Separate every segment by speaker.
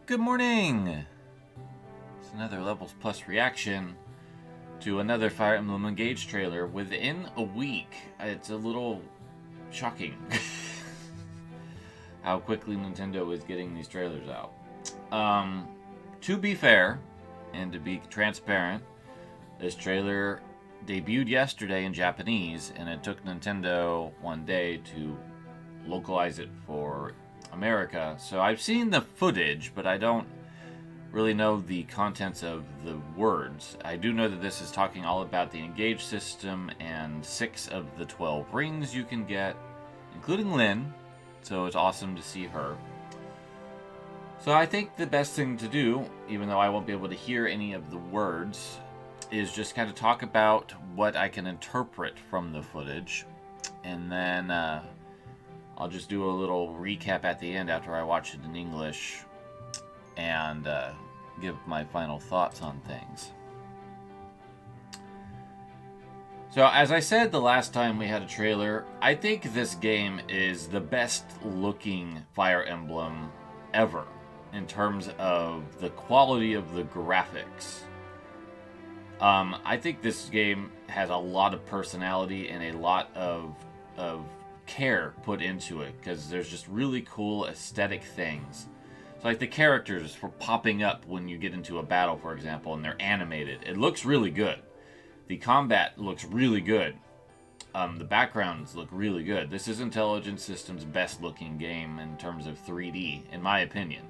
Speaker 1: Good morning! It's another Levels Plus reaction to another Fire Emblem Engage trailer within a week. It's a little shocking how quickly Nintendo is getting these trailers out. To be fair, and to be transparent, this trailer debuted yesterday in Japanese, and it took Nintendo one day to localize it for America. So I've seen the footage, but I don't really know the contents of the words. I do know that this is talking all about the Engage system and 6 of the 12 rings you can get, including Lyn, so it's awesome to see her. So I think the best thing to do, even though I won't be able to hear any of the words, is just kind of talk about what I can interpret from the footage, and then I'll just do a little recap at the end after I watch it in English and give my final thoughts on things. So as I said the last time we had a trailer, I think this game is the best looking Fire Emblem ever in terms of the quality of the graphics. I think this game has a lot of personality and a lot of care put into it, because there's just really cool aesthetic things. So like the characters for popping up when you get into a battle, for example, and they're animated. It looks really good. The combat looks really good. The backgrounds look really good. This is Intelligent Systems' best looking game in terms of 3D, in my opinion.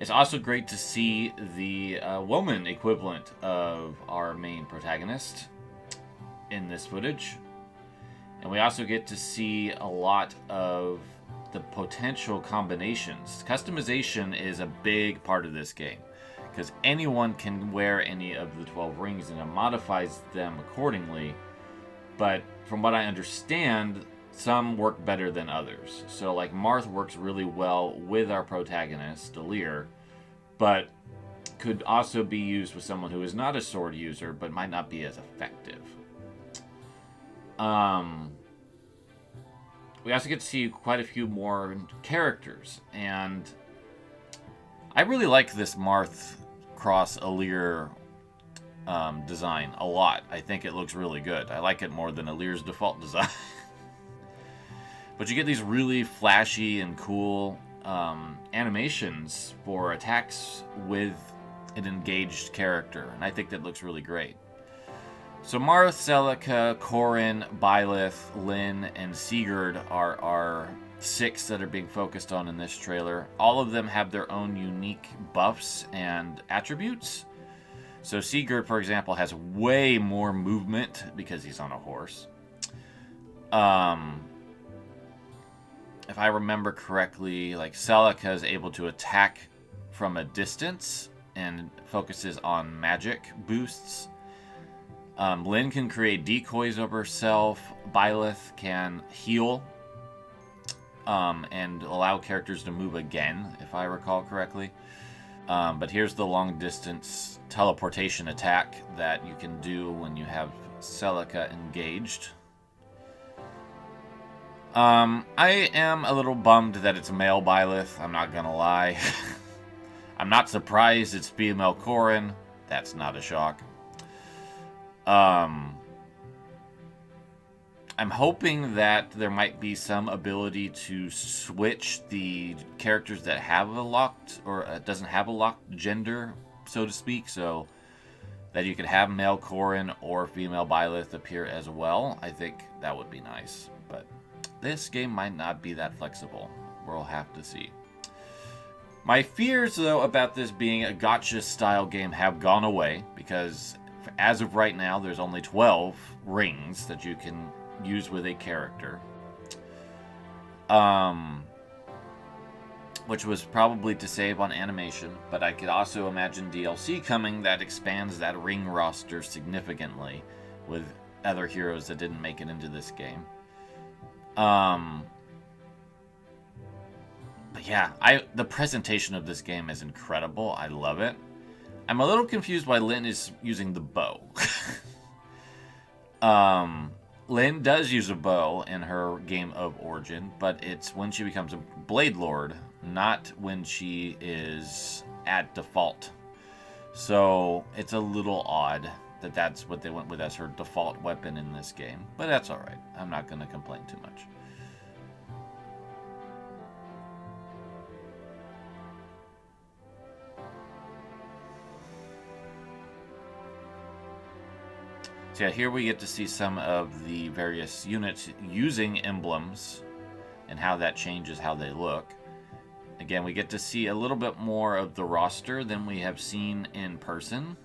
Speaker 1: It's also great to see the woman equivalent of our main protagonist in this footage. And we also get to see a lot of the potential combinations. Customization is a big part of this game, because anyone can wear any of the 12 rings and it modifies them accordingly. But from what I understand, some work better than others. So like Marth works really well with our protagonist, Alir, but could also be used with someone who is not a sword user but might not be as effective. We also get to see quite a few more characters, and I really like this Marth cross Alir design a lot. I think it looks really good. I like it more than Alir's default design. But you get these really flashy and cool animations for attacks with an engaged character, and I think that looks really great. So Marth, Celica, Corrin, Byleth, Lyn, and Sigurd are our 6 that are being focused on in this trailer. All of them have their own unique buffs and attributes. So Sigurd, for example, has way more movement because he's on a horse. If I remember correctly, like Celica is able to attack from a distance and focuses on magic boosts. Lyn can create decoys of herself. Byleth can heal and allow characters to move again, if I recall correctly. But here's the long distance teleportation attack that you can do when you have Celica engaged. I am a little bummed that it's male Byleth, I'm not gonna lie. I'm not surprised it's female Corrin. That's not a shock. I'm hoping that there might be some ability to switch the characters that have a locked, or doesn't have a locked gender, so to speak, so that you could have male Corrin or female Byleth appear as well. I think that would be nice, but this game might not be that flexible. We'll have to see. My fears, though, about this being a gacha-style game have gone away, because as of right now, there's only 12 rings that you can use with a character. Which was probably to save on animation, but I could also imagine DLC coming that expands that ring roster significantly with other heroes that didn't make it into this game. But yeah, the presentation of this game is incredible. I love it. I'm a little confused why Lyn is using the bow. Lyn does use a bow in her game of origin, but it's when she becomes a Blade Lord not when she is at default. So it's a little odd that that's what they went with as her default weapon in this game. But that's alright. I'm not going to complain too much. So yeah, here we get to see some of the various units using emblems and how that changes how they look. Again, we get to see a little bit more of the roster than we have seen in person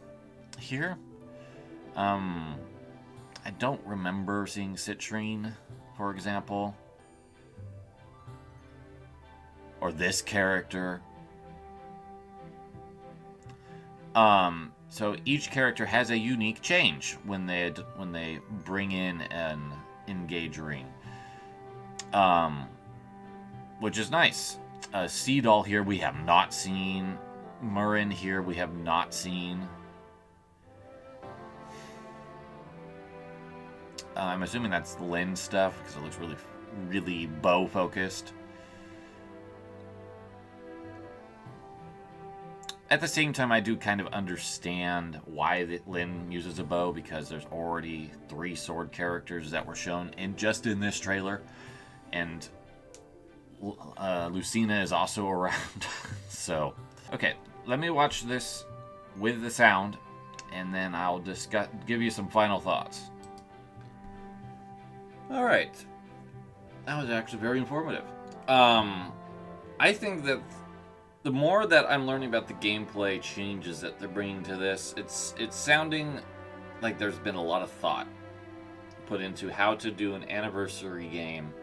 Speaker 1: here. I don't remember seeing Citrine, for example. Or this character. So each character has a unique change when they bring in an Engage ring, which is nice. Seadoll here we have not seen. Murrin here we have not seen. I'm assuming that's Lynn stuff because it looks really, really bow focused. At the same time, I do kind of understand why Lynn uses a bow, because there's already 3 sword characters that were shown in this trailer, and Lucina is also around. So, okay, let me watch this with the sound, and then I'll give you some final thoughts. All right, that was actually very informative. I think that the more that I'm learning about the gameplay changes that they're bringing to this, it's sounding like there's been a lot of thought put into how to do an anniversary game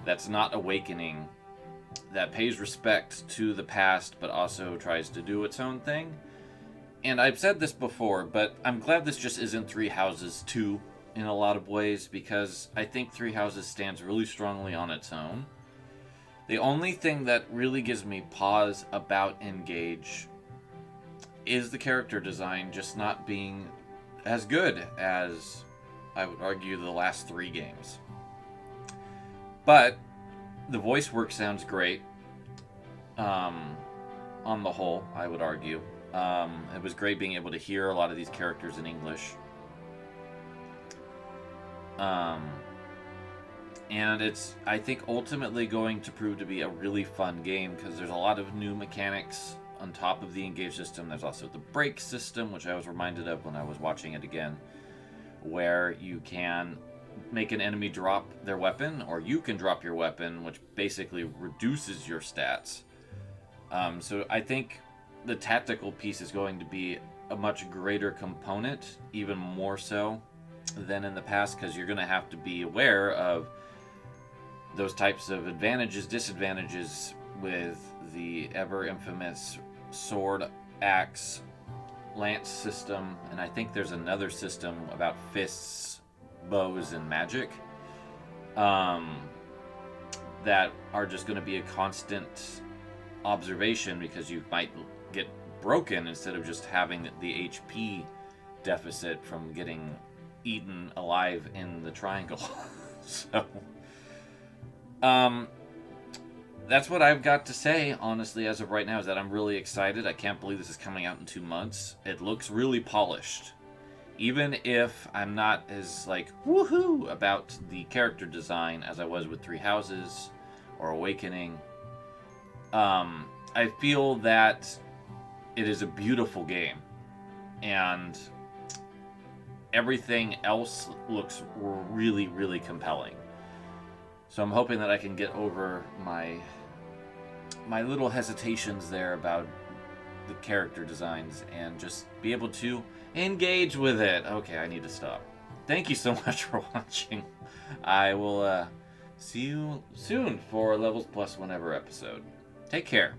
Speaker 1: that's not Awakening, that pays respect to the past but also tries to do its own thing. And I've said this before, but I'm glad this just isn't Three Houses 2 in a lot of ways, because I think Three Houses stands really strongly on its own. The only thing that really gives me pause about Engage is the character design just not being as good as, I would argue, the last 3 games. But the voice work sounds great. On the whole, I would argue. It was great being able to hear a lot of these characters in English. And it's, I think, ultimately going to prove to be a really fun game, because there's a lot of new mechanics on top of the Engage system. There's also the break system, which I was reminded of when I was watching it again, where you can make an enemy drop their weapon, or you can drop your weapon, which basically reduces your stats. So I think the tactical piece is going to be a much greater component, even more so than in the past, because you're going to have to be aware of those types of advantages, disadvantages with the ever infamous sword, axe, lance system, and I think there's another system about fists, bows, and magic that are just going to be a constant observation, because you might get broken instead of just having the HP deficit from getting eaten alive in the triangle. So that's what I've got to say, honestly, as of right now, is that I'm really excited. I can't believe this is coming out in 2 months. It looks really polished. Even if I'm not as, woohoo about the character design as I was with Three Houses or Awakening, I feel that it is a beautiful game. And everything else looks really, really compelling. So I'm hoping that I can get over my little hesitations there about the character designs and just be able to engage with it. Okay, I need to stop. Thank you so much for watching. I will see you soon for Levels Plus Whenever episode. Take care.